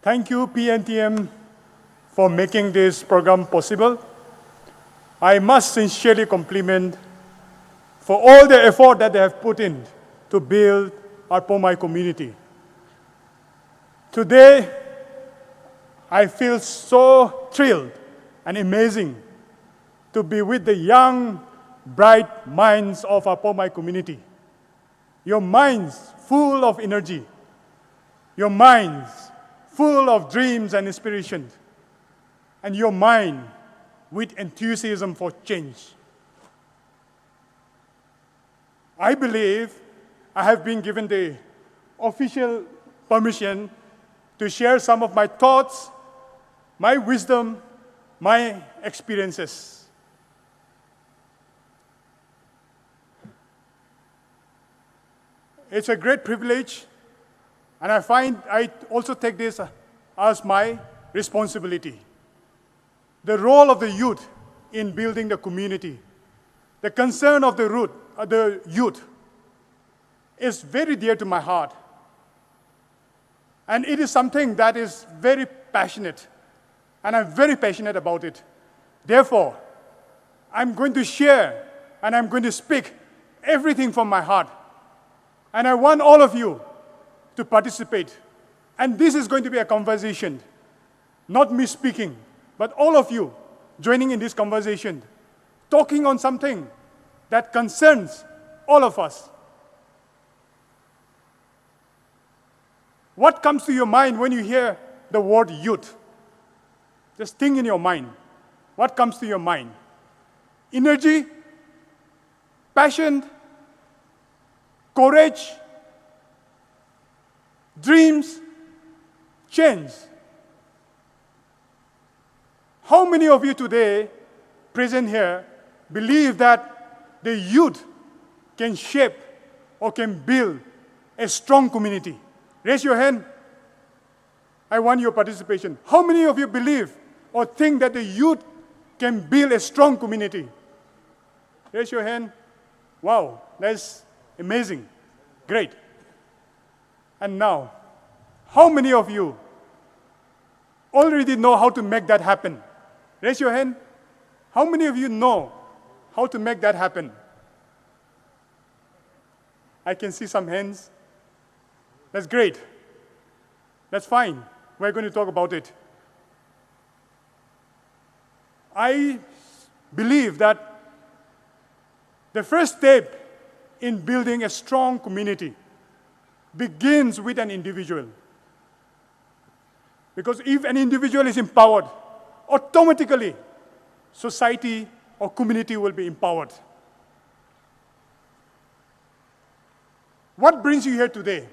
Thank you, PNTM, for making this program possible. I must sincerely compliment for all the effort that they have put in to build our Poumai community. Today, I feel so thrilled and amazing to be with the young, bright minds of our Poumai community. Your minds full of energy. Your minds full of dreams and inspirations. And your mind with enthusiasm for change. I believe I have been given the official permission to share some of my thoughts, my wisdom, my experiences. It's a great privilege, and I also take this as my responsibility. The role of the youth in building the community, the concern of the youth is very dear to my heart. And it is something that is very passionate, and I'm very passionate about it. Therefore, I'm going to share and I'm going to speak everything from my heart. And I want all of you to participate. And this is going to be a conversation, not me speaking, but all of you joining in this conversation, talking on something that concerns all of us. What comes to your mind when you hear the word youth? Just think in your mind. What comes to your mind? Energy, passion, courage, dreams, change. How many of you today, present here, believe that the youth can shape or can build a strong community? Raise your hand. I want your participation. How many of you believe or think that the youth can build a strong community? Raise your hand. Wow, that's amazing. Great. And now, how many of you already know how to make that happen? Raise your hand. How many of you know how to make that happen? I can see some hands. That's great. That's fine. We're going to talk about it. I believe that the first step in building a strong community begins with an individual. Because if an individual is empowered, automatically society or community will be empowered. What brings you here today?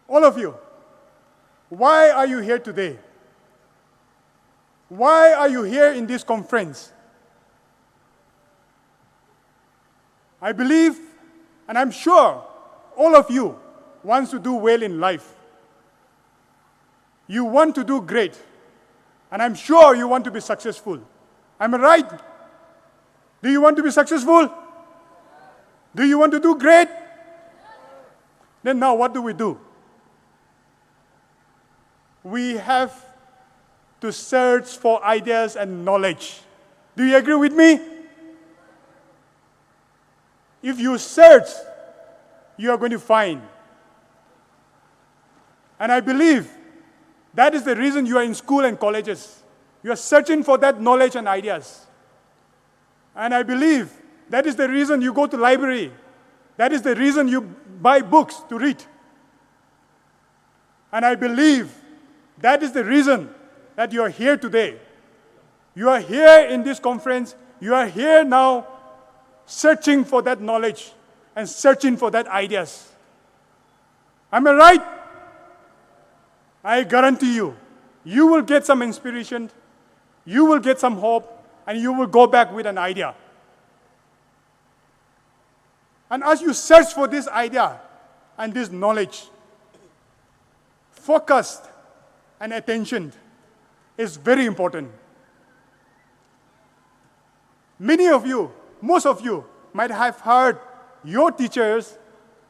All of you. Why are you here today? Why are you here in this conference? I believe, and I'm sure, all of you want to do well in life. You want to do great. And I'm sure you want to be successful. Am I right? Do you want to be successful? Do you want to do great? Then now what do? We have to search for ideas and knowledge. Do you agree with me? If you search, you are going to find. And I believe that is the reason you are in school and colleges. You are searching for that knowledge and ideas. And I believe that is the reason you go to library. That is the reason you buy books to read. And I believe that is the reason that you are here today. You are here in this conference. You are here now searching for that knowledge and searching for that ideas. Am I right? I guarantee you, you will get some inspiration, you will get some hope, and you will go back with an idea. And as you search for this idea and this knowledge, focus and attention is very important. Many of you, most of you, might have heard your teachers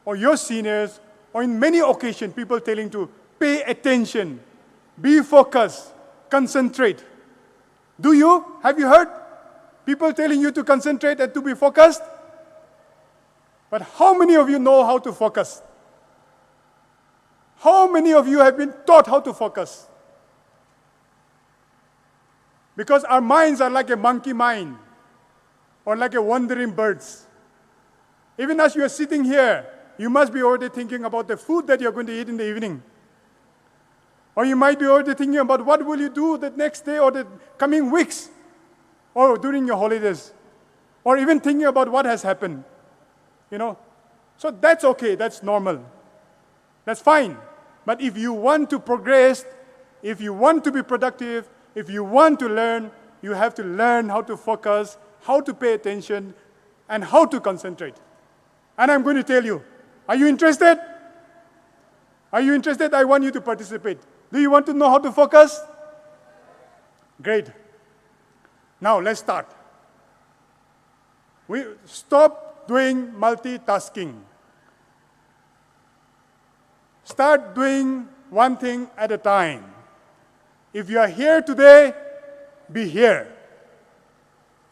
or your seniors, or in many occasions, people telling to pay attention, be focused, concentrate. Do you? Have you heard people telling you to concentrate and to be focused? But how many of you know how to focus? How many of you have been taught how to focus? Because our minds are like a monkey mind or like a wandering birds. Even as you are sitting here, you must be already thinking about the food that you're going to eat in the evening. Or you might be already thinking about what will you do the next day or the coming weeks or during your holidays. Or even thinking about what has happened. So that's okay, that's normal. That's fine. But if you want to progress, if you want to be productive, if you want to learn, you have to learn how to focus, how to pay attention, and how to concentrate. And I'm going to tell you, are you interested? Are you interested? I want you to participate. Do you want to know how to focus? Great. Now let's start. We stop doing multitasking. Start doing one thing at a time. If you are here today, be here.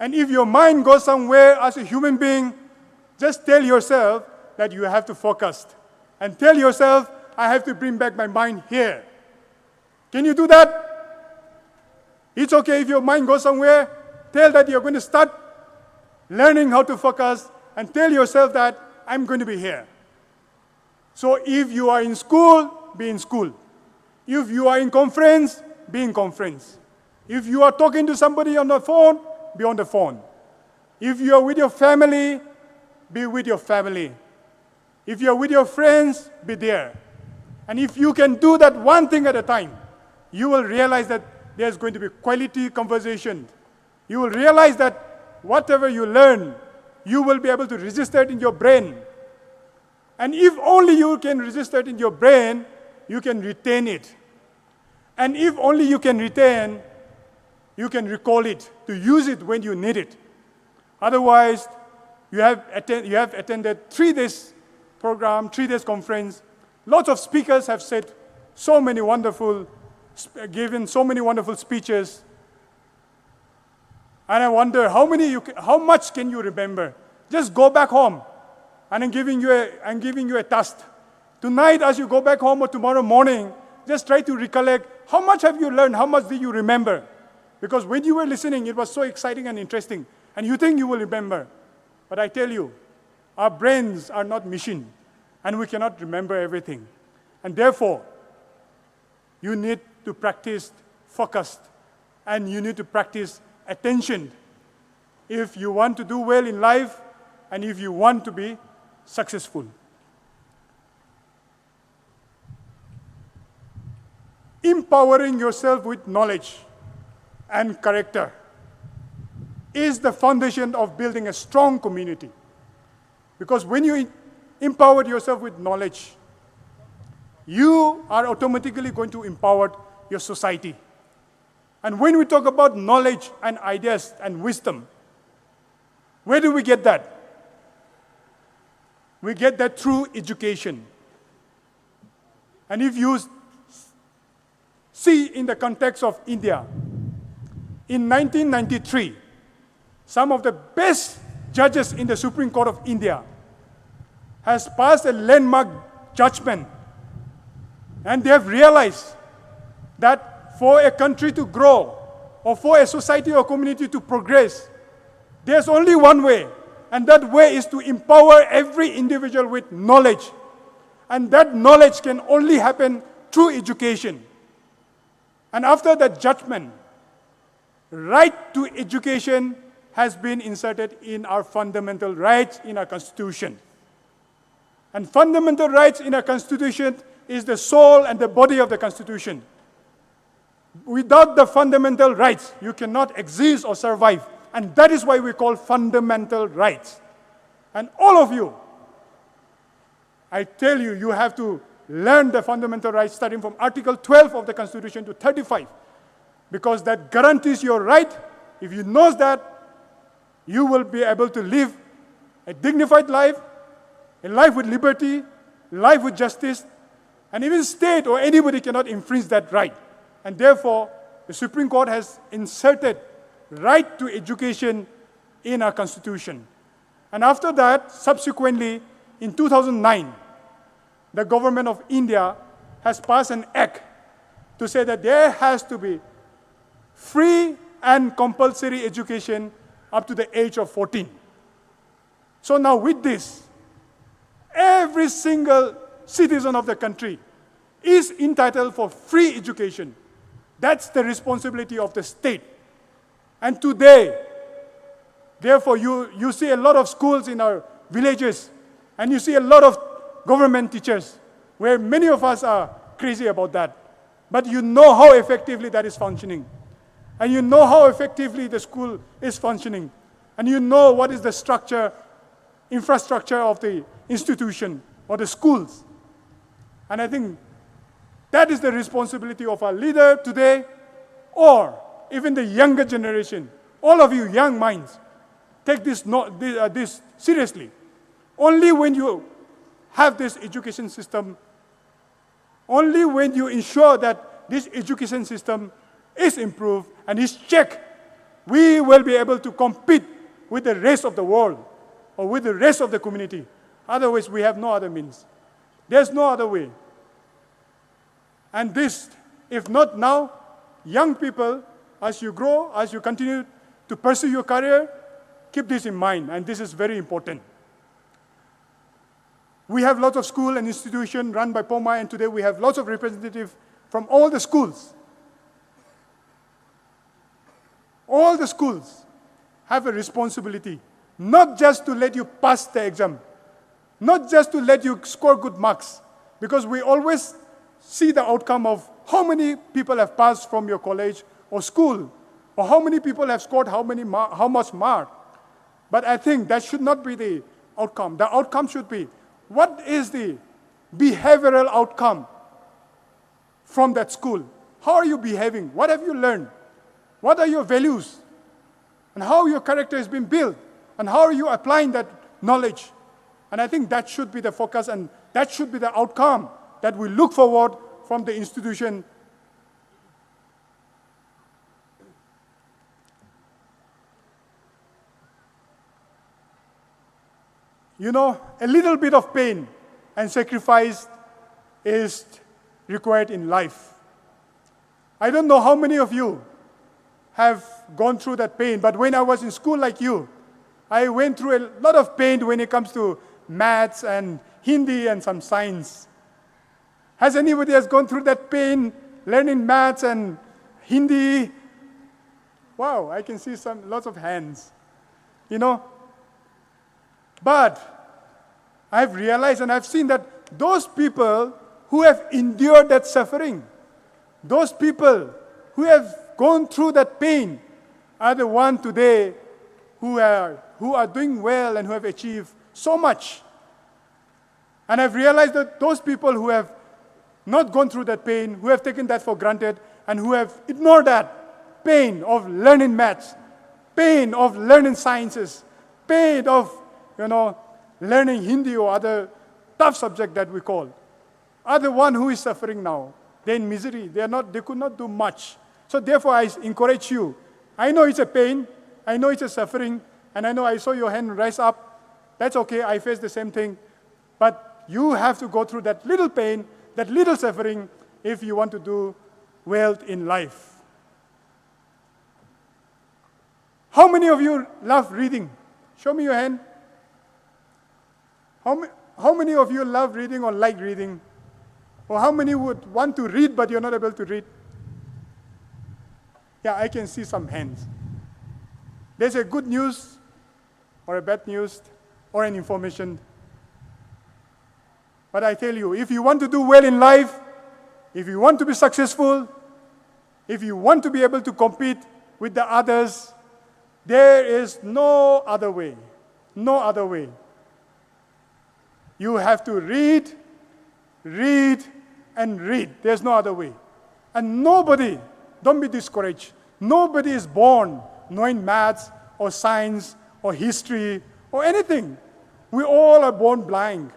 And if your mind goes somewhere as a human being, just tell yourself that you have to focus. And tell yourself, I have to bring back my mind here. Can you do that? It's okay if your mind goes somewhere. Tell that you're going to start learning how to focus and tell yourself that I'm going to be here. So if you are in school, be in school. If you are in conference, be in conference. If you are talking to somebody on the phone, be on the phone. If you are with your family, be with your family. If you are with your friends, be there. And if you can do that one thing at a time, you will realize that there's going to be quality conversation. You will realize that whatever you learn, you will be able to register it in your brain. And if only you can register it in your brain, you can retain it. And if only you can retain, you can recall it, to use it when you need it. Otherwise, you have attended 3 days program, 3 days conference. Lots of speakers have said given so many wonderful speeches. And I wonder, how much can you remember? Just go back home. And I'm giving you a task. Tonight, as you go back home or tomorrow morning, just try to recollect, how much have you learned? How much did you remember? Because when you were listening, it was so exciting and interesting. And you think you will remember. But I tell you, our brains are not machine. And we cannot remember everything. And therefore, you need to practice focused. And you need to practice attention. If you want to do well in life, and if you want to be successful. Empowering yourself with knowledge and character is the foundation of building a strong community. Because when you empower yourself with knowledge, you are automatically going to empower your society. And when we talk about knowledge and ideas and wisdom, where do we get that? We get that through education. And if you see in the context of India, in 1993, some of the best judges in the Supreme Court of India has passed a landmark judgment. And they have realized that for a country to grow, or for a society or community to progress, there's only one way. And that way is to empower every individual with knowledge. And that knowledge can only happen through education. And after that judgment, right to education has been inserted in our fundamental rights in our Constitution. And fundamental rights in our Constitution is the soul and the body of the Constitution. Without the fundamental rights, you cannot exist or survive. And that is why we call fundamental rights. And all of you, I tell you, you have to learn the fundamental rights starting from Article 12 of the Constitution to 35. Because that guarantees your right. If you know that, you will be able to live a dignified life, a life with liberty, a life with justice, and even state or anybody cannot infringe that right. And therefore, the Supreme Court has inserted right to education in our Constitution. And after that, subsequently, in 2009, the government of India has passed an act to say that there has to be free and compulsory education up to the age of 14. So now with this, every single citizen of the country is entitled for free education. That's the responsibility of the state. And today, therefore, you see a lot of schools in our villages, and you see a lot of government teachers, where many of us are crazy about that. But you know how effectively that is functioning. And you know how effectively the school is functioning. And you know what is the structure, infrastructure of the institution or the schools. And I think that is the responsibility of our leader today, or even the younger generation. All of you young minds, take this seriously. Only when you have this education system, only when you ensure that this education system is improved and is checked, we will be able to compete with the rest of the world or with the rest of the community. Otherwise, we have no other means. There's no other way. And this, if not now, young people, as you grow, as you continue to pursue your career, keep this in mind, and this is very important. We have lots of schools and institutions run by Poumai, and today we have lots of representatives from all the schools. All the schools have a responsibility, not just to let you pass the exam, not just to let you score good marks, because we always see the outcome of how many people have passed from your college or school, or how many people have scored how much mark. But I think that should not be the outcome. The outcome should be, what is the behavioral outcome from that school? How are you behaving? What have you learned? What are your values? And how your character has been built? And how are you applying that knowledge? And I think that should be the focus, and that should be the outcome that we look forward from the institution. You know, a little bit of pain and sacrifice is required in life. I don't know how many of you have gone through that pain, but when I was in school like you, I went through a lot of pain when it comes to maths and Hindi and some science. Has anybody gone through that pain learning maths and Hindi? Wow, I can see lots of hands. You know? But I've realized and I've seen that those people who have endured that suffering, those people who have gone through that pain are the ones today who are doing well and who have achieved so much. And I've realized that those people who have not gone through that pain, who have taken that for granted, and who have ignored that pain of learning maths, pain of learning sciences, pain of, learning Hindi or other tough subject that we call, are the one who is suffering now. They're in misery. They could not do much. So therefore, I encourage you. I know it's a pain. I know it's a suffering. And I know I saw your hand rise up. That's okay. I face the same thing. But you have to go through that little pain, that little suffering, if you want to do well in life. How many of you love reading? Show me your hand. How many of you love reading or like reading? Or how many would want to read but you're not able to read? Yeah, I can see some hands. There's a good news or a bad news or an information. But I tell you, if you want to do well in life, if you want to be successful, if you want to be able to compete with the others, there is no other way. No other way. You have to read, and read. There's no other way. And nobody, don't be discouraged, nobody is born knowing maths or science or history or anything. We all are born blind.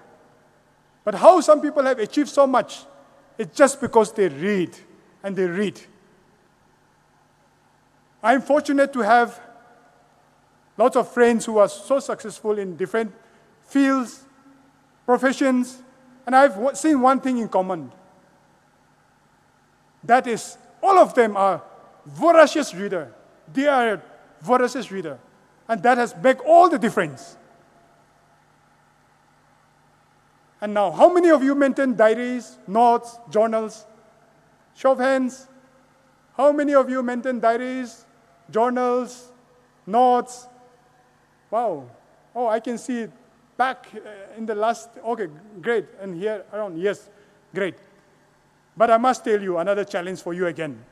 But how some people have achieved so much, it's just because they read and they read. I'm fortunate to have lots of friends who are so successful in different fields, professions, and I've seen one thing in common. That is, all of them are voracious reader. They are a voracious reader. And that has made all the difference. And now, how many of you maintain diaries, notes, journals? Show of hands. How many of you maintain diaries, journals, notes? Wow. Oh, I can see it back in the last, okay, great. And here around, yes, great. But I must tell you another challenge for you again.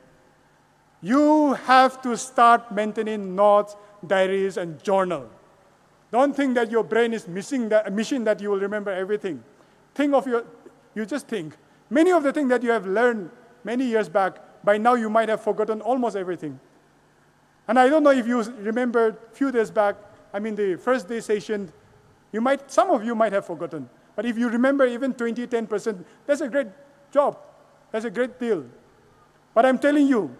You have to start maintaining notes, diaries, and journal. Don't think that your brain is missing a machine that you will remember everything. You just think. Many of the things that you have learned many years back, by now you might have forgotten almost everything. And I don't know if you remember a few days back, the first day session, some of you might have forgotten. But if you remember even 10%, that's a great job. That's a great deal. But I'm telling you,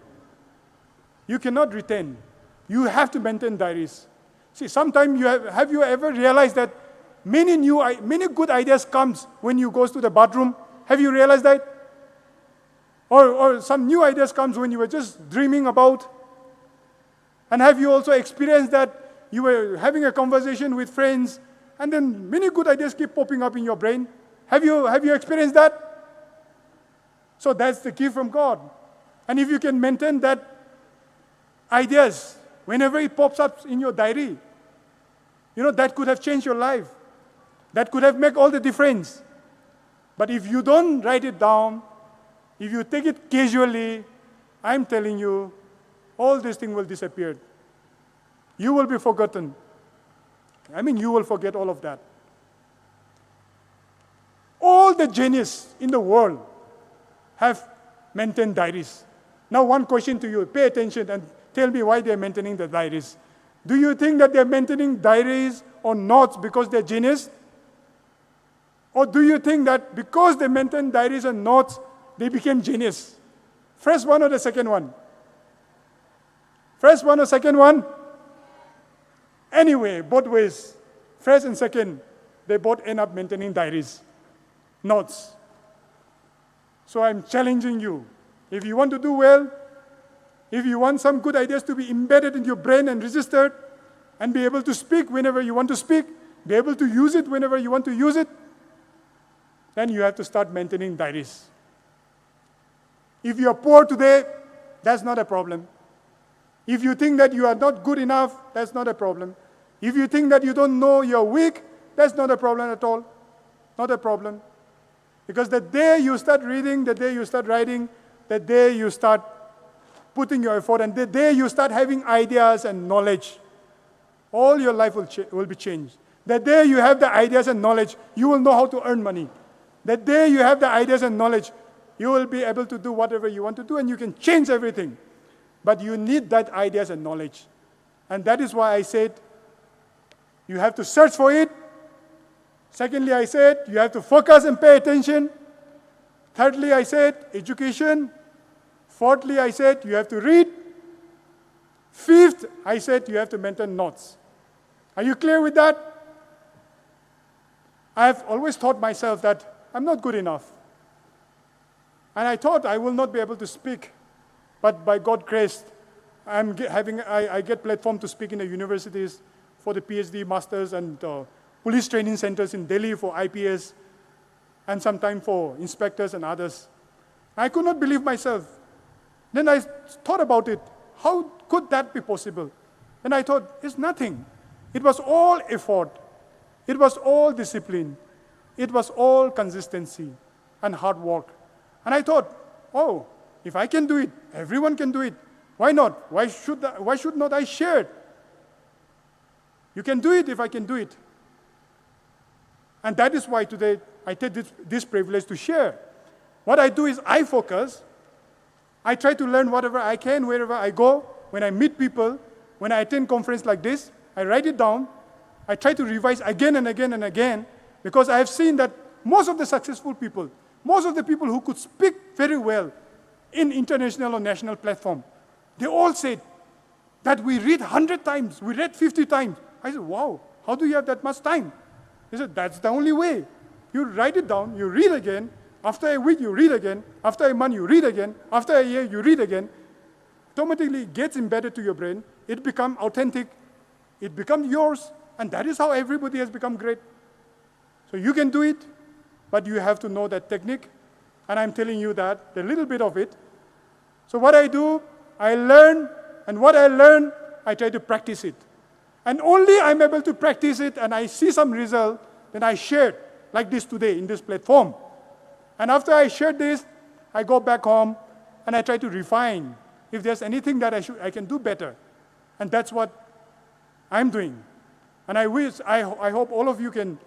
you cannot retain. You have to maintain diaries. See, sometimes have you ever realized that many good ideas comes when you go to the bathroom? Have you realized that? Or some new ideas comes when you were just dreaming about? And have you also experienced that you were having a conversation with friends and then many good ideas keep popping up in your brain? Have you experienced that? So that's the gift from God. And if you can maintain that ideas, whenever it pops up in your diary, that could have changed your life. That could have made all the difference. But if you don't write it down, if you take it casually, I'm telling you, all these things will disappear. You will be forgotten. You will forget all of that. All the genius in the world have maintained diaries. Now one question to you, pay attention and tell me why they're maintaining the diaries. Do you think that they're maintaining diaries or notes because they're genius? Or do you think that because they maintain diaries and notes, they became genius? First one or the second one? First one or second one? Anyway, both ways. First and second, they both end up maintaining diaries, notes. So I'm challenging you. If you want to do well, if you want some good ideas to be embedded in your brain and registered, and be able to speak whenever you want to speak, be able to use it whenever you want to use it, then you have to start maintaining diaries. If you are poor today, that's not a problem. If you think that you are not good enough, that's not a problem. If you think that you don't know you're weak, that's not a problem at all. Not a problem. Because the day you start reading, the day you start writing, the day you start putting your effort, and the day you start having ideas and knowledge, all your life will be changed. The day you have the ideas and knowledge, you will know how to earn money. The day you have the ideas and knowledge, you will be able to do whatever you want to do, and you can change everything. But you need that ideas and knowledge. And that is why I said, you have to search for it. Secondly, I said, you have to focus and pay attention. Thirdly, I said, education. Fourthly, I said, you have to read. Fifth, I said, you have to maintain notes. Are you clear with that? I have always taught myself that I'm not good enough. And I thought I will not be able to speak. But by God's grace, I get platform to speak in the universities for the PhD, masters, and police training centers in Delhi for IPS, and sometimes for inspectors and others. I could not believe myself. Then I thought about it. How could that be possible? And I thought, it's nothing. It was all effort. It was all discipline. It was all consistency and hard work. And I thought, oh, if I can do it, everyone can do it. Why not? Why should not I share it? You can do it if I can do it. And that is why today I take this privilege to share. What I do is I focus. I try to learn whatever I can wherever I go. When I meet people, when I attend conference like this, I write it down. I try to revise again and again and again, because I have seen that most of the successful people, most of the people who could speak very well in international or national platform, they all said, that we read 100 times, we read 50 times. I said, wow, how do you have that much time? He said, that's the only way. You write it down, you read again. After a week, you read again. After a month, you read again. After a year, you read again. Automatically, it gets embedded to your brain. It becomes authentic. It becomes yours. And that is how everybody has become great. So you can do it, but you have to know that technique. And I'm telling you that, a little bit of it. So what I do, I learn, and what I learn, I try to practice it. And only I'm able to practice it and I see some result, then I share it, like this today in this platform. And after I share this, I go back home and I try to refine if there's anything that I can do better. And that's what I'm doing. And I hope all of you can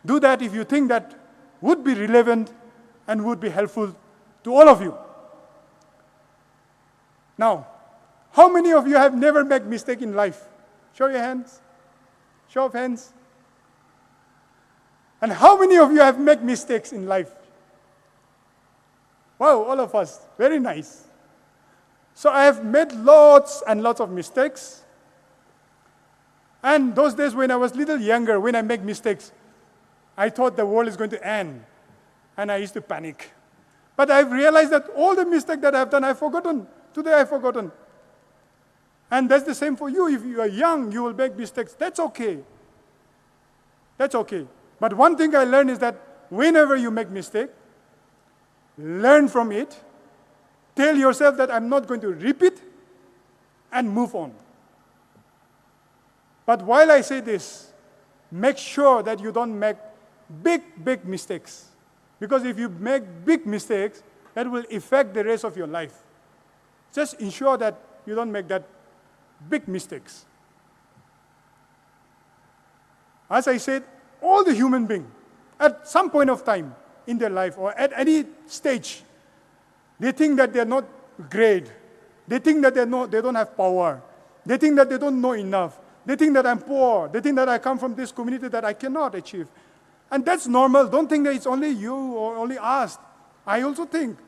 do that if you think that would be relevant and would be helpful to all of you. Now, how many of you have never made mistake in life? Show your hands. Show of hands. And how many of you have made mistakes in life? Wow, all of us. Very nice. So I have made lots and lots of mistakes. And those days when I was a little younger, when I make mistakes, I thought the world is going to end. And I used to panic. But I've realized that all the mistakes that I've done, I've forgotten. Today I've forgotten. And that's the same for you. If you are young, you will make mistakes. That's okay. That's okay. But one thing I learned is that whenever you make mistake, learn from it. Tell yourself that I'm not going to repeat and move on. But while I say this, make sure that you don't make big mistakes. Because if you make big mistakes, that will affect the rest of your life. Just ensure that you don't make that big mistakes. As I said, all the human beings, at some point of time in their life or at any stage, they think that they're not great. They think that they don't have power. They think that they don't know enough. They think that I'm poor. They think that I come from this community that I cannot achieve. And that's normal. Don't think that it's only you or only us. I also think.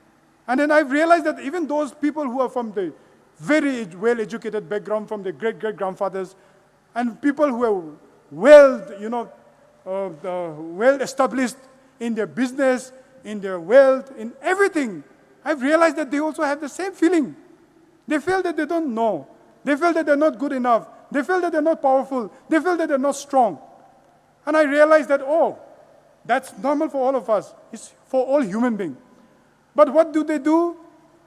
And then I've realized that even those people who are from the very well-educated background, from the great-great-grandfathers, and people who are well-established in their business, in their wealth, in everything, I've realized that they also have the same feeling. They feel that they don't know. They feel that they're not good enough. They feel that they're not powerful. They feel that they're not strong. And I realized that, that's normal for all of us. It's for all human beings. But what do?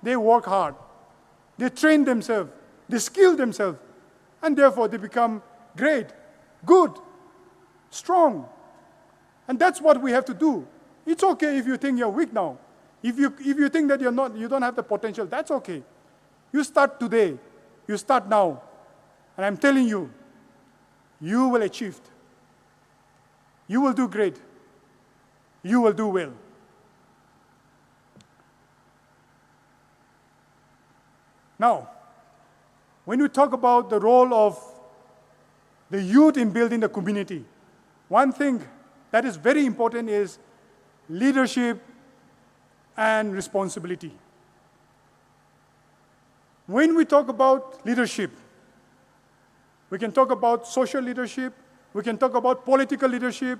They work hard. They train themselves. They skill themselves. And therefore, they become great, good, strong. And that's what we have to do. It's okay if you think you're weak now. If you think that you don't have the potential, that's okay. You start today. You start now. And I'm telling you, you will achieve. You will do great. You will do well. Now, when we talk about the role of the youth in building the community, one thing that is very important is leadership and responsibility. When we talk about leadership, we can talk about social leadership, we can talk about political leadership,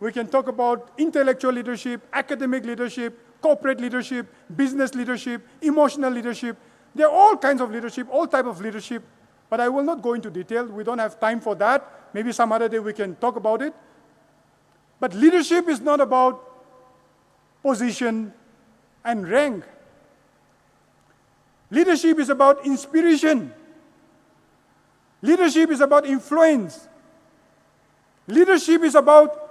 we can talk about intellectual leadership, academic leadership, corporate leadership, business leadership, emotional leadership. There are all kinds of leadership, all types of leadership, but I will not go into detail. We don't have time for that. Maybe some other day we can talk about it. But leadership is not about position and rank. Leadership is about inspiration. Leadership is about influence. Leadership is about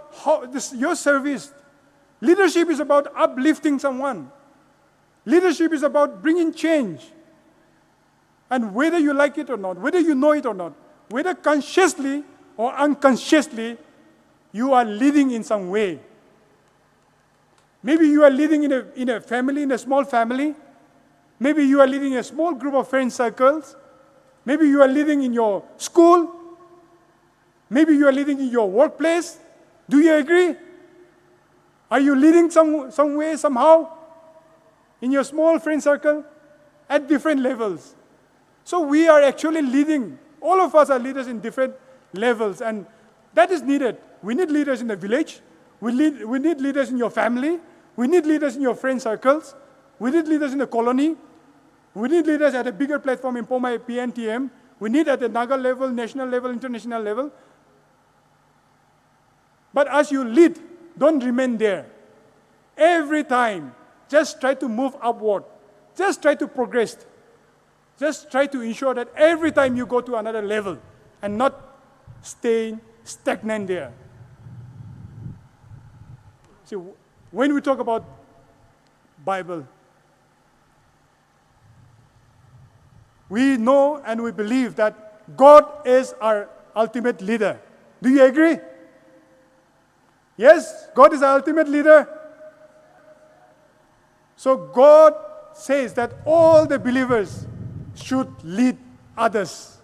your service. Leadership is about uplifting someone. Leadership is about bringing change. And whether you like it or not, whether you know it or not, whether consciously or unconsciously, you are leading in some way. Maybe you are leading in a family, in a small family. Maybe you are leading a small group of friend circles. Maybe you are leading in your school. Maybe you are leading in your workplace. Do you agree? Are you leading some way, somehow, in your small friend circle? At different levels. So we are actually leading. All of us are leaders in different levels, and that is needed. We need leaders in the village. We need leaders in your family. We need leaders in your friend circles. We need leaders in the colony. We need leaders at a bigger platform in Poumai, PNTM. We need at the Naga level, national level, international level. But as you lead, don't remain there. Every time, just try to move upward. Just try to progress. Just try to ensure that every time you go to another level and not stay stagnant there. See, when we talk about Bible, we know and we believe that God is our ultimate leader. Do you agree? Yes, God is our ultimate leader. So God says that all the believers should lead others.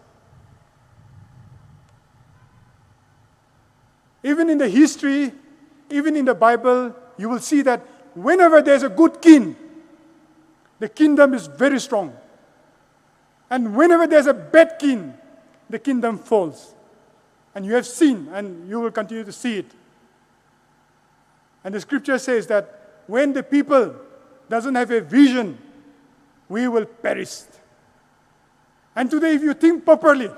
Even in the history, even in the Bible, you will see that whenever there's a good king, the kingdom is very strong. And whenever there's a bad king, the kingdom falls. And you have seen, and you will continue to see it. And the scripture says that when the people doesn't have a vision, we will perish. And today, if you think properly,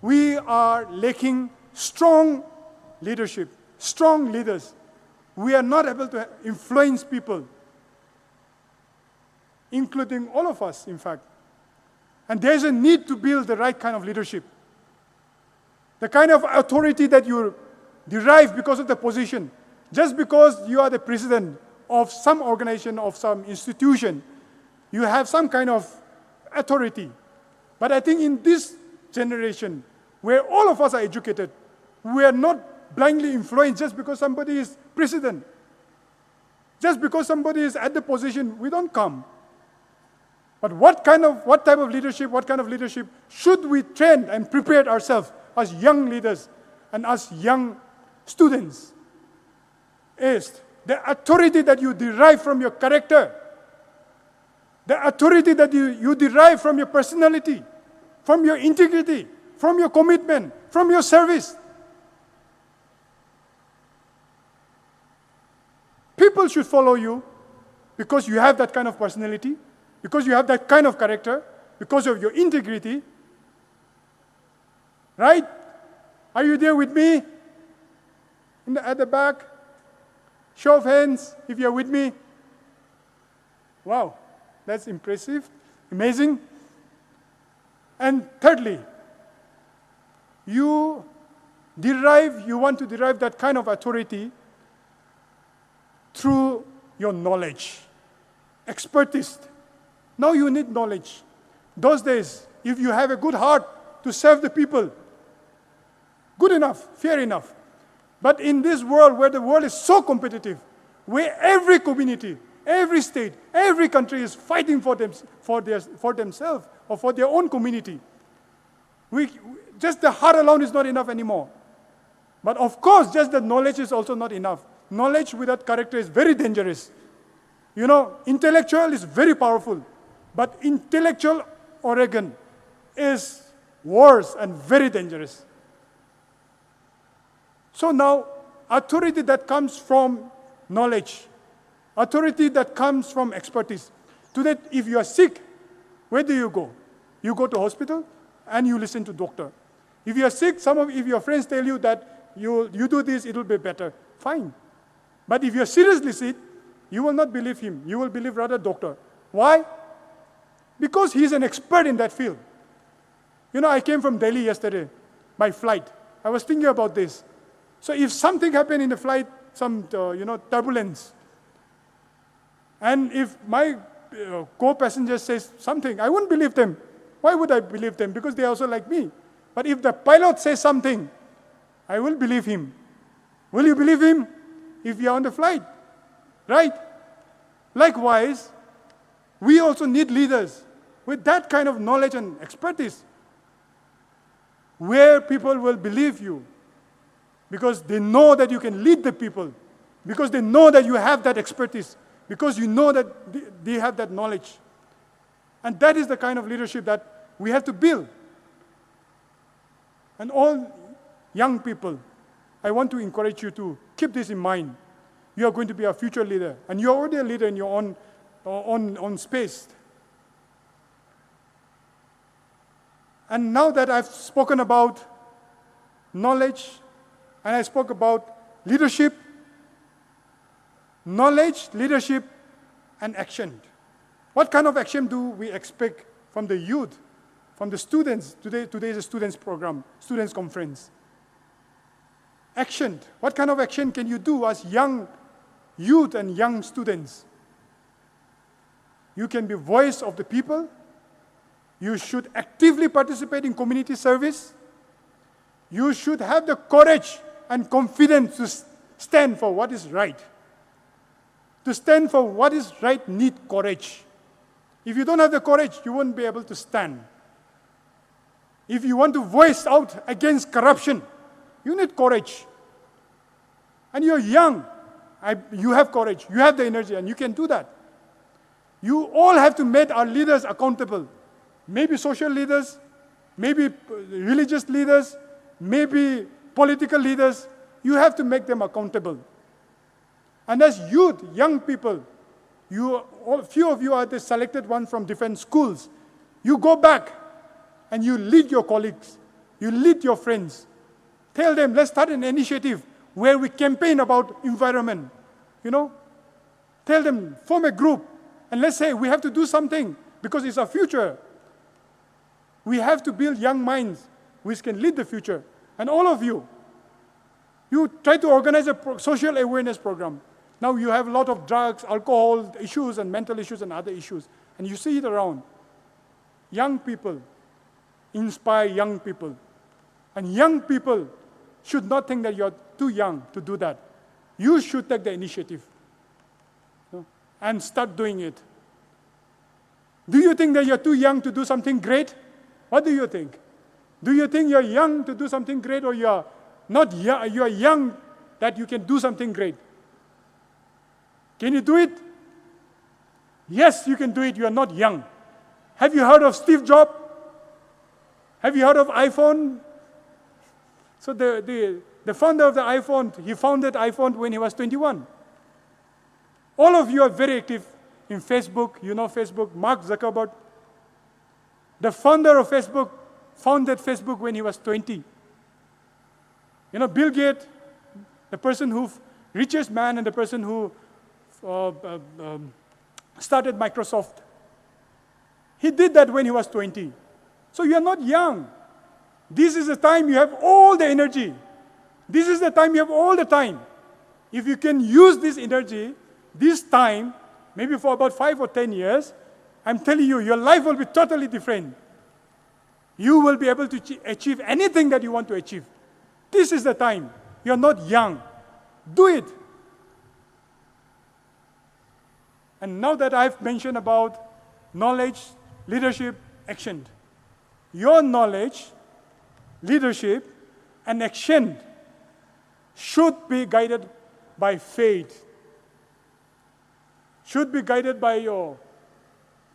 we are lacking strong leadership, strong leaders. We are not able to influence people, including all of us, in fact. And there's a need to build the right kind of leadership. The kind of authority that you derive because of the position. Just because you are the president of some organization, of some institution, you have some kind of authority. But I think in this generation, where all of us are educated, we are not blindly influenced just because somebody is president. Just because somebody is at the position, we don't come. But what type of leadership should we train and prepare ourselves as young leaders and as young students? Is the authority that you derive from your character, the authority that you derive from your personality, from your integrity, from your commitment, from your service. People should follow you because you have that kind of personality, because you have that kind of character, because of your integrity. Right? Are you there with me? At the back? Show of hands if you're with me. Wow, that's impressive, amazing. And thirdly, you want to derive that kind of authority through your knowledge, expertise. Now you need knowledge. Those days, if you have a good heart to serve the people, good enough, fair enough. But in this world where the world is so competitive, where every community, every state, every country is fighting for themselves or for their own community, just the heart alone is not enough anymore. But of course, just the knowledge is also not enough. Knowledge without character is very dangerous. You know, intellectual is very powerful, but intellectual arrogance is worse and very dangerous. So now, authority that comes from knowledge, authority that comes from expertise. Today, if you are sick, where do you go? You go to hospital and you listen to doctor. If you are sick, if your friends tell you that you do this, it will be better. Fine. But if you are seriously sick, you will not believe him. You will believe rather doctor. Why? Because he is an expert in that field. You know, I came from Delhi yesterday by flight. I was thinking about this. So if something happened in the flight, some turbulence, and if my co-passenger says something, I wouldn't believe them. Why would I believe them? Because they are also like me. But if the pilot says something, I will believe him. Will you believe him if you are on the flight? Right? Likewise, we also need leaders with that kind of knowledge and expertise, where people will believe you, because they know that you can lead the people, because they know that you have that expertise, because you know that they have that knowledge. And that is the kind of leadership that we have to build. And all young people, I want to encourage you to keep this in mind. You are going to be a future leader, and you're already a leader in your own space. And now that I've spoken about knowledge, and I spoke about leadership, knowledge, leadership, and action. What kind of action do we expect from the youth, from the students? Today is a students program, students conference. Action. What kind of action can you do as young youth and young students? You can be voice of the people. You should actively participate in community service. You should have the courage and confidence to stand for what is right. To stand for what is right need courage. If you don't have the courage, you won't be able to stand. If you want to voice out against corruption, you need courage. And you're young. You have courage. You have the energy, and you can do that. You all have to make our leaders accountable. Maybe social leaders, maybe religious leaders, maybe political leaders. You have to make them accountable. And as youth, young people, few of you are the selected ones from different schools. You go back and you lead your colleagues. You lead your friends. Tell them, let's start an initiative where we campaign about environment. Tell them, form a group, and let's say we have to do something because it's our future. We have to build young minds which can lead the future. And all of you try to organize a social awareness program. Now you have a lot of drugs, alcohol issues, and mental issues and other issues. And you see it around. Young people inspire young people. And young people should not think that you're too young to do that. You should take the initiative and start doing it. Do you think that you're too young to do something great? What do you think? Do you think you're young to do something great, or you're not young, you're young that you can do something great? Can you do it? Yes, you can do it. You are not young. Have you heard of Steve Jobs? Have you heard of iPhone? So the founder of the iPhone, he founded iPhone when he was 21. All of you are very active in Facebook. You know Facebook. Mark Zuckerberg, the founder of Facebook, founded Facebook when he was 20. Bill Gates, the person who, richest man and the person who started Microsoft. He did that when he was 20. So you are not young. This is the time you have all the energy. This is the time you have all the time. If you can use this energy, this time, maybe for about 5 or 10 years, I'm telling you, your life will be totally different. You will be able to achieve anything that you want to achieve. This is the time. You're not young. Do it. And now that I've mentioned about knowledge, leadership, action, your knowledge, leadership, and action should be guided by faith, should be guided by your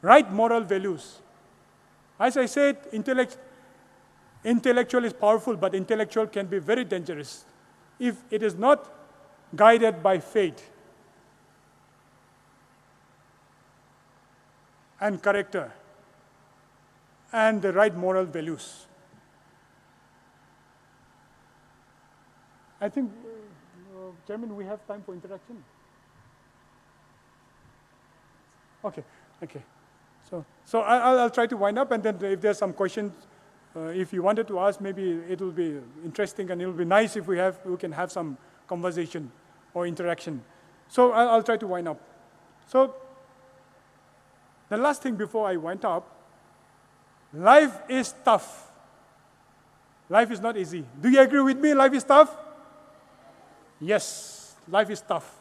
right moral values. As I said, intellectual is powerful, but intellectual can be very dangerous if it is not guided by faith and character and the right moral values. I think, Chairman, we have time for interaction. Okay. So I'll try to wind up, and then if there's some questions, if you wanted to ask, maybe it will be interesting, and it will be nice if we can have some conversation or interaction. So I'll try to wind up. So the last thing before I wind up, life is tough. Life is not easy. Do you agree with me? Life is tough? Yes, life is tough.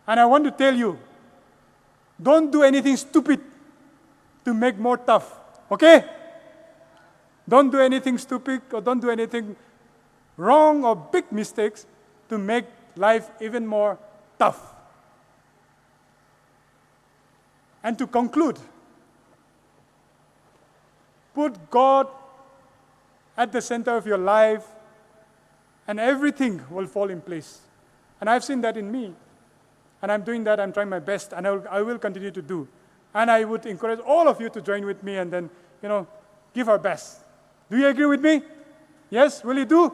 And I want to tell you, don't do anything stupid to make more tough, okay? Don't do anything stupid or don't do anything wrong or big mistakes to make life even more tough. And to conclude, put God at the center of your life, and everything will fall in place. And I've seen that in me. And I'm doing that, I'm trying my best, and I will continue to do. And I would encourage all of you to join with me and then, give our best. Do you agree with me? Yes? Will you do?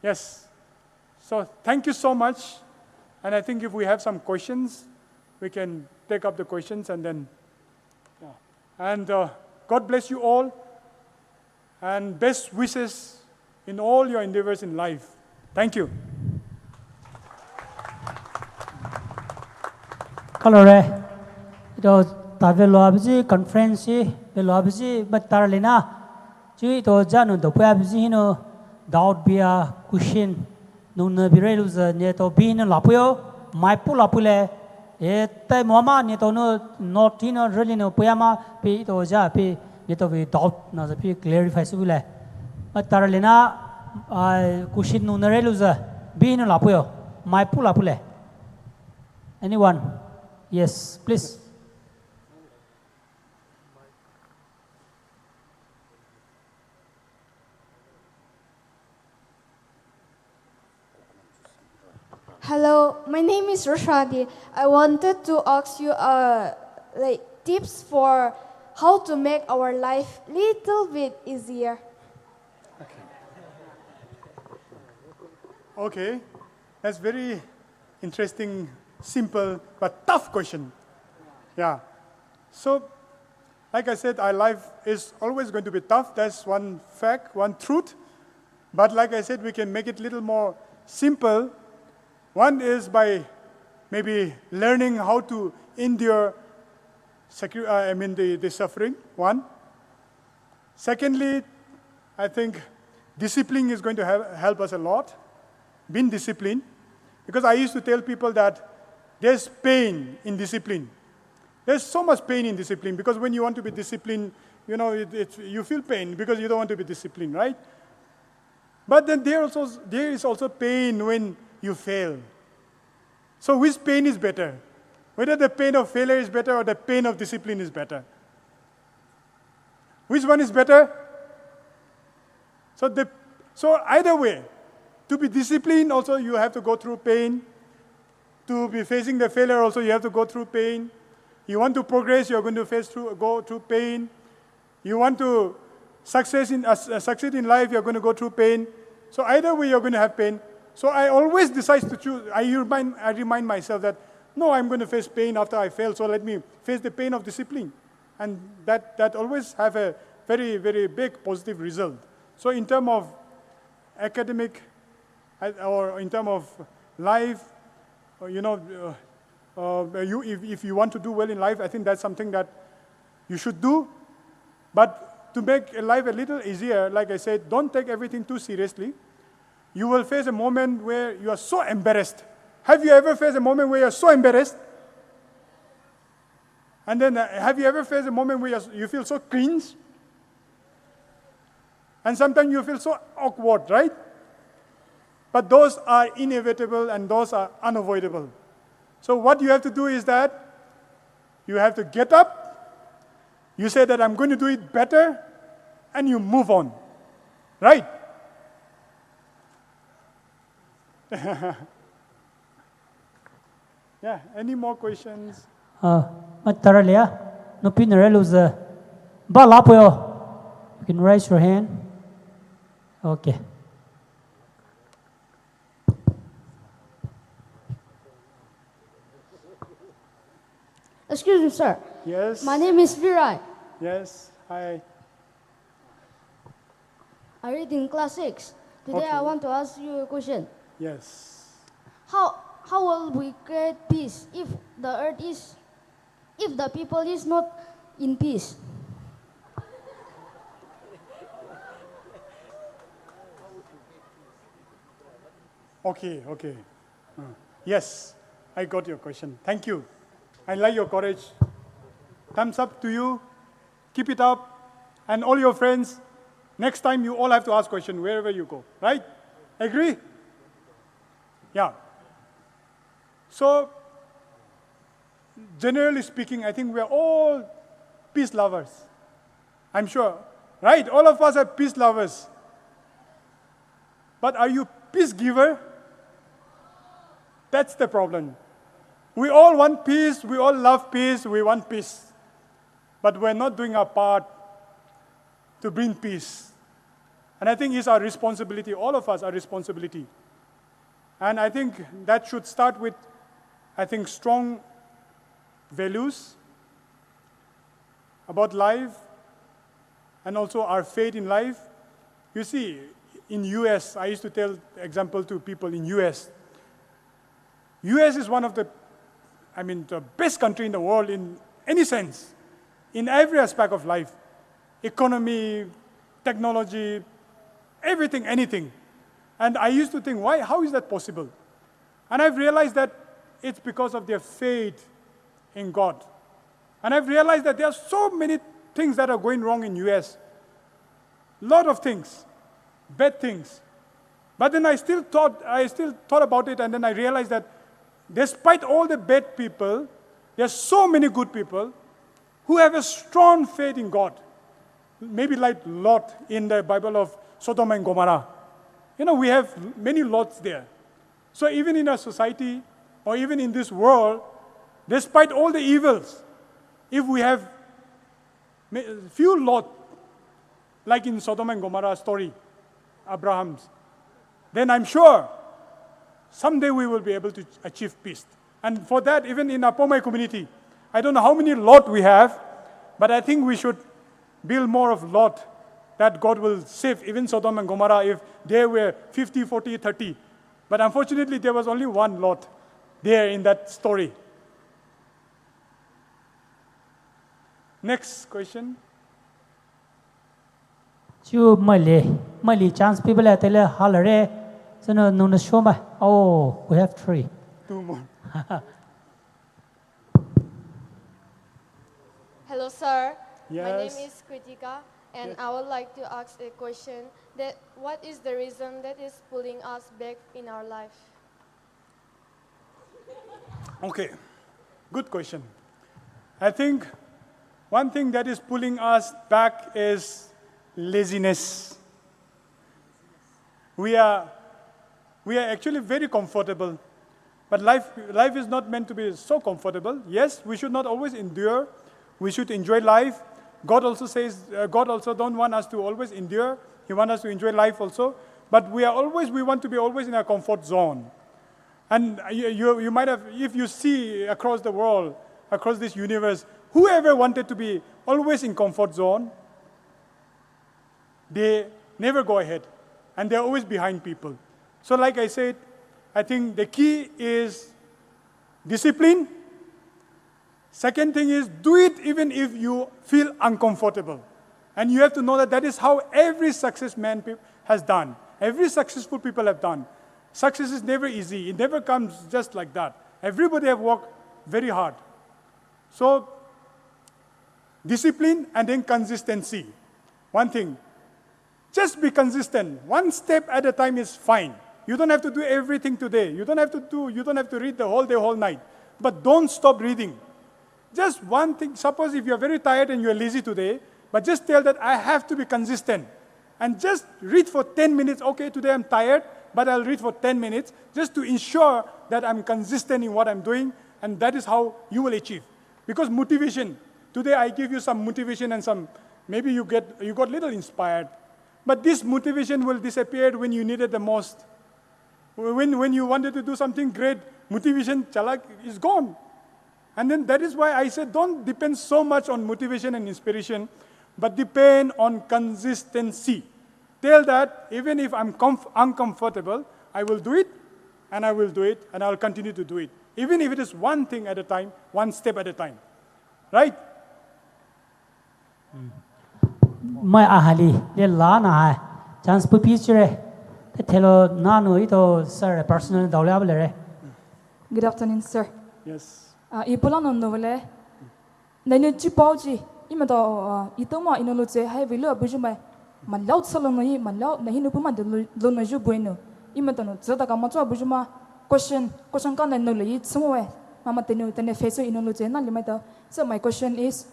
Yes. So thank you so much. And I think if we have some questions, we can take up the questions and then, And God bless you all. And best wishes in all your endeavors in life. Thank you. Khole ito tabe loabji conference be loabji batarlina chui to janu do pabji no doubt bia kushin no na birelu za ne to bin lapuyo mai pu lapule e tai mama ne to no not in really no puyama pe to ja pe ne to be doubt na za pe clarify subule batarlina kushin no na relu za bin lapuyo mai pu lapule. Anyone? Yes, please. Hello, my name is Roshadi. I wanted to ask you tips for how to make our life little bit easier. Okay. That's very interesting, simple, but tough question. Yeah. So, like I said, our life is always going to be tough. That's one fact, one truth. But like I said, we can make it a little more simple. One is by maybe learning how to endure the suffering, one. Secondly, I think discipline is going to help us a lot. Being disciplined. Because I used to tell people that there's pain in discipline. There's so much pain in discipline because when you want to be disciplined, you feel pain because you don't want to be disciplined, right? But then there is also pain when you fail. So which pain is better? Whether the pain of failure is better or the pain of discipline is better? Which one is better? So either way, to be disciplined also you have to go through pain. To be facing the failure also you have to go through pain. You want to progress, you're going to go through pain. You want to succeed in life, you're going to go through pain. So either way you're going to have pain. So I always decide to choose. I remind myself that no, I'm going to face pain after I fail. So let me face the pain of discipline, and that always have a very, very big positive result. So in terms of academic or in terms of life, if you want to do well in life, I think that's something that you should do. But to make life a little easier, like I said, don't take everything too seriously. You will face a moment where you are so embarrassed. Have you ever faced a moment where you're so embarrassed? And then have you ever faced a moment where you feel so cringe? And sometimes you feel so awkward, right? But those are inevitable and those are unavoidable. So what you have to do is that you have to get up, you say that I'm going to do it better, and you move on, right? Yeah, any more questions? Mataralia, no pinarelus, balapoyo. You can raise your hand. Okay. Excuse me, sir. Yes. My name is Virai. Yes. Hi. I read in class 6. Today Okay. I want to ask you a question. Yes. How will we create peace if the people is not in peace? Okay. Yes, I got your question. Thank you. I like your courage. Thumbs up to you. Keep it up. And all your friends, next time you all have to ask questions wherever you go, right? Agree? Yeah. So, generally speaking, I think we are all peace lovers. I'm sure. Right? All of us are peace lovers. But are you peace giver? That's the problem. We all want peace, we all love peace, we want peace. But we're not doing our part to bring peace. And I think it's our responsibility, all of us, our responsibility. And I think that should start with, strong values about life and also our faith in life. You see, in US, I used to tell example to people in US. US is one of the best country in the world in any sense, in every aspect of life. Economy, technology, everything, anything. And I used to think, how is that possible? And I've realized that it's because of their faith in God. And I've realized that there are so many things that are going wrong in US. Lot of things, bad things. But then I still thought about it, and then I realized that despite all the bad people, there are so many good people who have a strong faith in God. Maybe like Lot in the Bible of Sodom and Gomorrah. We have many Lots there. So even in our society, or even in this world, despite all the evils, if we have few Lot, like in Sodom and Gomorrah story, Abraham's, then I'm sure someday we will be able to achieve peace. And for that, even in our Poumai community, I don't know how many Lot we have, but I think we should build more of Lot, that God will save even Sodom and Gomorrah if there were 50, 40, 30. But unfortunately, there was only one Lot there in that story. Next question. Chu Mali chance people at tele halare. So no show my. Oh, we have 3. 2 more. Hello, sir. Yes. My name is Kritika, and I would like to ask a question. That what is the reason that is pulling us back in our life? Okay, good question. I think one thing that is pulling us back is laziness. We are actually very comfortable, but life is not meant to be so comfortable. Yes, we should not always endure. We should enjoy life. God also says, God also don't want us to always endure. He wants us to enjoy life also. But we want to be always in a comfort zone. And you might have, if you see across the world, across this universe, whoever wanted to be always in comfort zone, they never go ahead. And they're always behind people. So like I said, I think the key is discipline. Second thing is do it even if you feel uncomfortable. And you have to know that is how every success man has done. Every successful people have done. Success is never easy. It never comes just like that. Everybody have worked very hard. So discipline and then consistency. One thing, just be consistent. One step at a time is fine. You don't have to do everything today. You don't have to read the whole day, whole night. But don't stop reading. Just one thing. Suppose if you're very tired and you're lazy today, but just tell that I have to be consistent. And just read for 10 minutes. Okay, today I'm tired, but I'll read for 10 minutes just to ensure that I'm consistent in what I'm doing, and that is how you will achieve. Because motivation, today I give you some motivation and some, maybe you got little inspired, but this motivation will disappear when you need it the most. When you wanted to do something great, motivation is gone. And then that is why I said don't depend so much on motivation and inspiration, but depend on consistency. Tell that even if I'm uncomfortable, I will do it, and I will do it, and I'll continue to do it. Even if it is one thing at a time, one step at a time. Right? My ahali, le la na chance pu picture. The telo nano ito sir personal dawlabale. Good afternoon, sir. Yes. Ipola no novele. Nanu chipauji. Imado itoma inoluche hai vilu abujuma. Manlaut salonoi manlaut nahi nupuma do no ju bueno. Imado no zata kamacho abujuma question kan no le somewhere. Mama tenu face inoluche na limito. So my question is,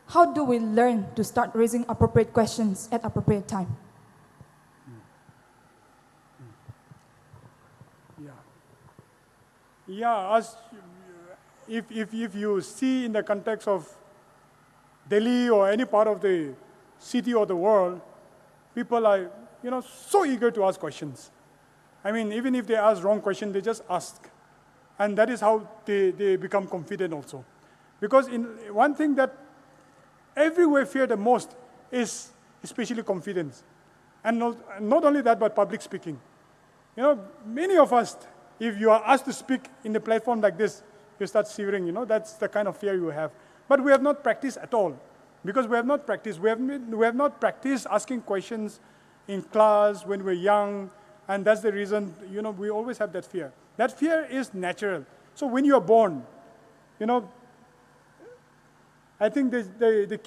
how do we learn to start raising appropriate questions at appropriate time? Yeah, if you see in the context of Delhi or any part of the city or the world, people are, so eager to ask questions. I mean, even if they ask wrong question, they just ask. And that is how they become confident also. Because one thing that everywhere fear the most is especially confidence. And not only that, but public speaking. Many of us, if you are asked to speak in a platform like this, you start shivering, that's the kind of fear you have. But we have not practiced at all. Because we have not practiced. We have not practiced asking questions in class when we're young, and that's the reason, we always have that fear. That fear is natural. So when you are born, I think the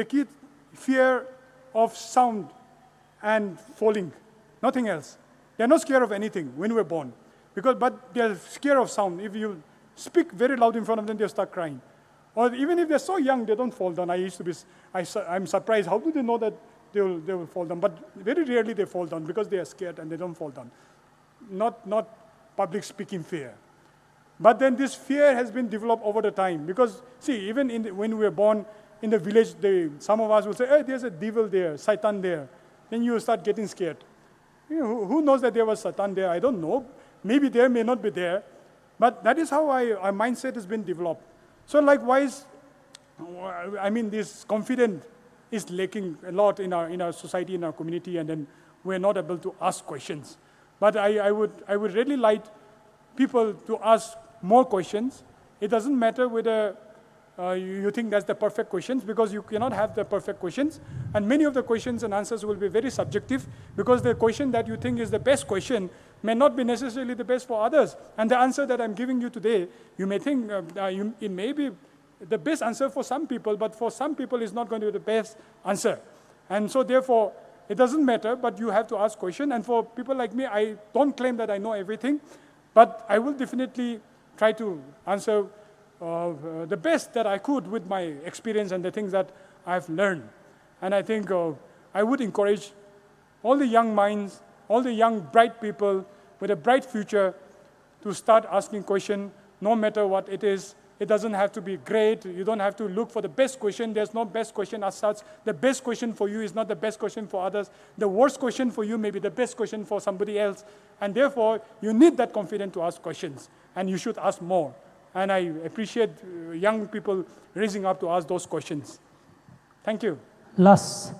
kids fear of sound and falling, nothing else. They're not scared of anything when we're born, but they're scared of sound. If you speak very loud in front of them, they'll start crying. Or even if they're so young, they don't fall down. I'm surprised. How do they know that they will fall down? But very rarely they fall down because they are scared and they don't fall down. Not public speaking fear. But then this fear has been developed over the time. Because, see, even when we were born in the village, some of us will say, hey, there's a devil there, Satan there. Then you start getting scared. Who knows that there was Satan there? I don't know. Maybe there, may not be there. But that is how our mindset has been developed. So likewise, this confidence is lacking a lot in our society, in our community, and then we're not able to ask questions. But I would really like people to ask more questions. It doesn't matter whether you think that's the perfect questions, because you cannot have the perfect questions. And many of the questions and answers will be very subjective, because the question that you think is the best question may not be necessarily the best for others. And the answer that I'm giving you today, you may think it may be the best answer for some people, but for some people it's not going to be the best answer. And so therefore, it doesn't matter, but you have to ask questions. And for people like me, I don't claim that I know everything, but I will definitely try to answer the best that I could with my experience and the things that I've learned. And I think I would encourage all the young minds, all the young, bright people with a bright future to start asking questions, no matter what it is. It doesn't have to be great. You don't have to look for the best question. There's no best question as such. The best question for you is not the best question for others. The worst question for you may be the best question for somebody else. And therefore, you need that confidence to ask questions. And you should ask more. And I appreciate young people raising up to ask those questions. Thank you. Last,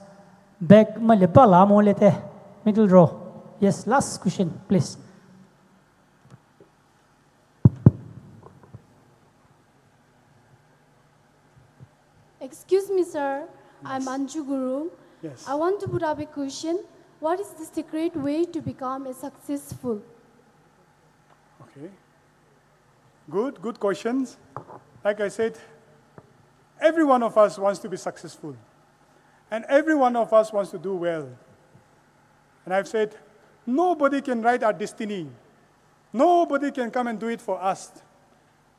back middle row. Yes, last question, please. Excuse me, sir. I'm Anju Guru. Yes. I want to put up a question. What is the secret way to become a successful? Okay. Good questions. Like I said, every one of us wants to be successful. And every one of us wants to do well. And I've said, nobody can write our destiny. Nobody can come and do it for us.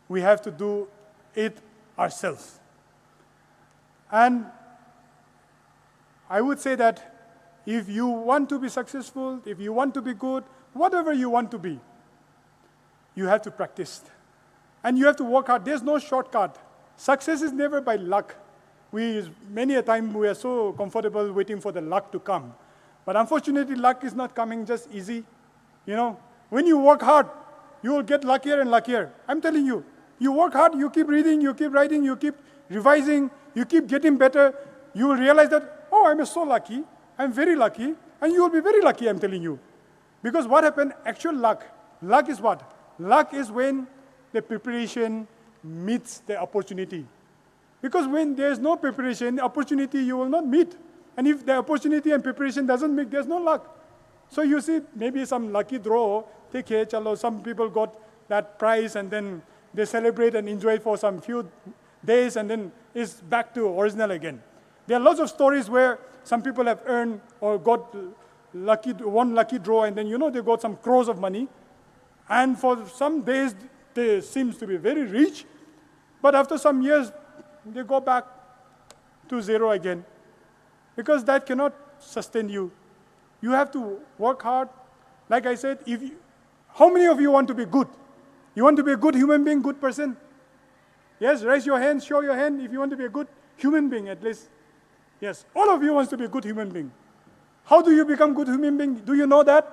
We have to do it ourselves. And I would say that if you want to be successful, if you want to be good, whatever you want to be, you have to practice. And you have to work hard. There's no shortcut. Success is never by luck. Many a time we are so comfortable waiting for the luck to come. But unfortunately, luck is not coming just easy. When you work hard, you will get luckier and luckier. I'm telling you, you work hard, you keep reading, you keep writing, you keep revising, you keep getting better, you will realize that, oh, I'm so lucky, I'm very lucky, and you will be very lucky, I'm telling you. Because what happened, actual luck is what? Luck is when the preparation meets the opportunity. Because when there's no preparation, opportunity you will not meet. And if the opportunity and preparation doesn't meet, there's no luck. So you see, maybe some lucky draw, take care, chalo, some people got that prize and then they celebrate and enjoy for some few days and then it's back to original again. There are lots of stories where some people have earned or got one lucky draw and then they got some crores of money. And for some days, they seem to be very rich. But after some years, they go back to zero again, because that cannot sustain you. You have to work hard. Like I said, how many of you want to be good? You want to be a good human being, good person? Yes, raise your hand, show your hand if you want to be a good human being at least. Yes, all of you want to be a good human being. How do you become good human being? Do you know that?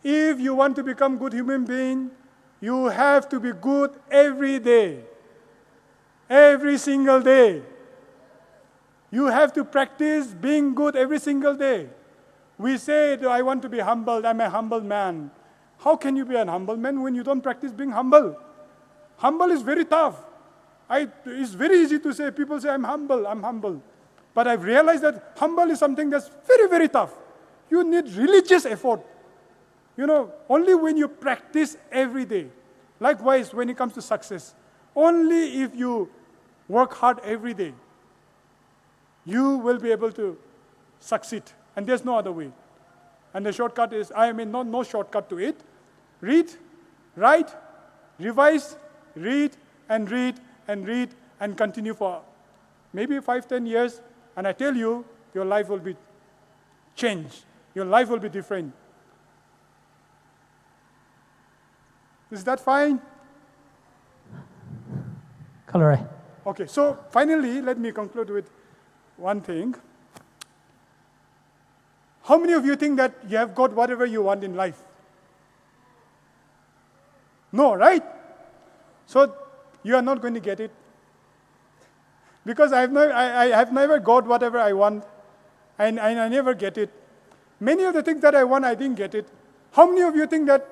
If you want to become good human being, you have to be good every day. Every single day. You have to practice being good every single day. We say, I want to be humble, I'm a humble man. How can you be an humble man when you don't practice being humble? Humble is very tough. It's very easy to say, people say, I'm humble. But I've realized that humble is something that's very, very tough. You need religious effort. Only when you practice every day. Likewise, when it comes to success, only if you work hard every day, you will be able to succeed. And there's no other way. And the shortcut is, no shortcut to it. Read, write, revise, read, and read, and read, and continue for maybe 5-10 years. And I tell you, your life will be changed. Your life will be different. Is that fine? Khole. Okay, so finally, let me conclude with one thing. How many of you think that you have got whatever you want in life? No, right? So you are not going to get it. Because I have never got whatever I want, and I never get it. Many of the things that I want, I didn't get it. How many of you think that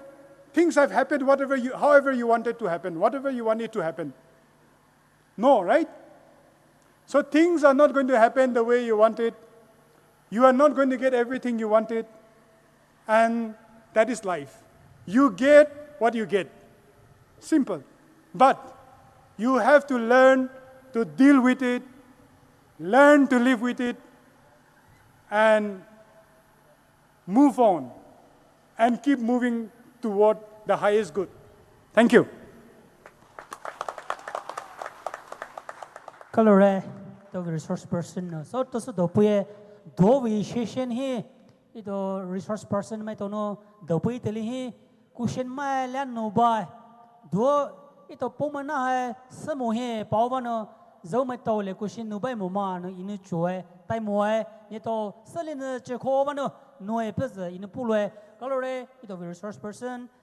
things have happened however you wanted to happen, whatever you want it to happen? No, right? So things are not going to happen the way you want it. You are not going to get everything you wanted. And that is life. You get what you get. Simple. But you have to learn to deal with it, learn to live with it, and move on, and keep moving toward the highest good. Thank you. Khole, the resource person. So to do puye do we session he ito resource person may to no do puye teli he cushion mai lan no ba do ito Poumai na hai samuhe pawano zo mai to le cushion no ba mo ma no inu chue tai mo ai ni to salin che kho ba no noi plus inu pulwe Khole ito resource person